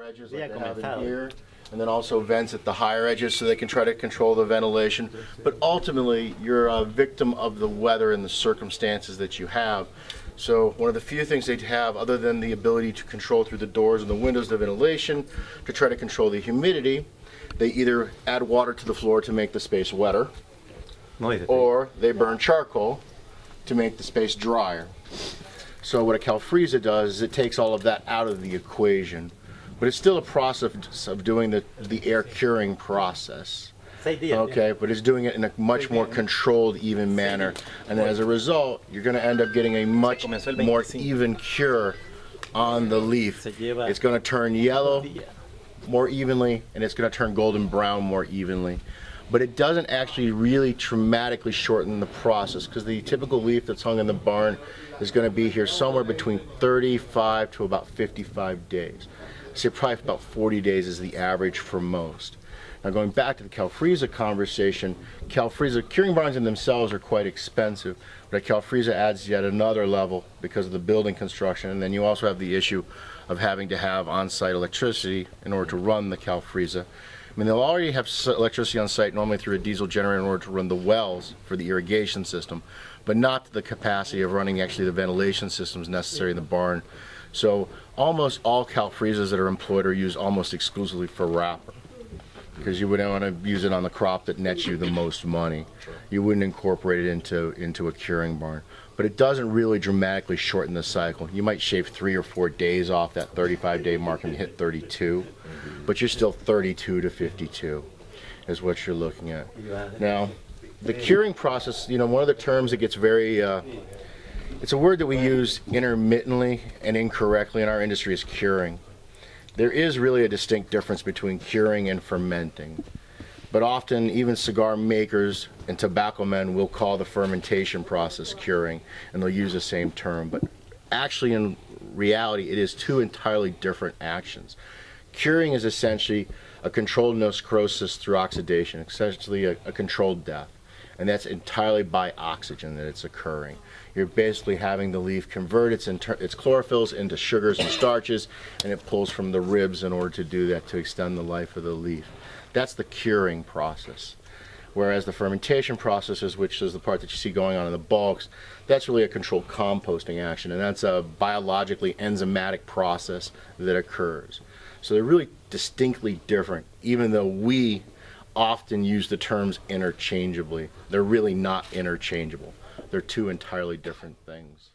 edges like they have in here, and then also vents at the higher edges so they can try to control the ventilation. But ultimately, you're a victim of the weather and the circumstances that you have. So one of the few things they have, other than the ability to control through the doors and the windows the ventilation, to try to control the humidity, they either add water to the floor to make the space wetter, or they burn charcoal to make the space drier. So what a calfrisa does is it takes all of that out of the equation, but it's still a process of doing the air curing process. Okay, but it's doing it in a much more controlled, even manner, and as a result, you're going to end up getting a much more even cure on the leaf. It's going to turn yellow more evenly, and it's going to turn golden brown more evenly. But it doesn't actually really dramatically shorten the process, because the typical leaf that's hung in the barn is going to be here somewhere between 35 to about 55 days. I'd say probably about 40 days is the average for most. Now going back to the calfrisa conversation, curing barns in themselves are quite expensive, but a calfrisa adds yet another level because of the building construction, and then you also have the issue of having to have on-site electricity in order to run the calfrisa. I mean, they'll already have electricity on site normally through a diesel generator in order to run the wells for the irrigation system, but not to the capacity of running actually the ventilation systems necessary in the barn. So almost all calfrisas that are employed are used almost exclusively for wrapper, because you wouldn't want to use it on the crop that nets you the most money. You wouldn't incorporate it into a curing barn. But it doesn't really dramatically shorten the cycle. You might shave 3 or 4 days off that 35-day mark and hit 32, but you're still 32 to 52 is what you're looking at. Now, the curing process, one of the terms that gets very, it's a word that we use intermittently and incorrectly in our industry is curing. There is really a distinct difference between curing and fermenting. But often even cigar makers and tobacco men will call the fermentation process curing, and they'll use the same term. But actually in reality it is two entirely different actions. Curing is essentially a controlled necrosis through oxidation, essentially a controlled death. And that's entirely by oxygen that it's occurring. You're basically having the leaf convert its chlorophylls into sugars and starches, and it pulls from the ribs in order to do that to extend the life of the leaf. That's the curing process. Whereas the fermentation processes, which is the part that you see going on in the bulks, that's really a controlled composting action, and that's a biologically enzymatic process that occurs. So they're really distinctly different, even though we often use the terms interchangeably. They're really not interchangeable. They're two entirely different things.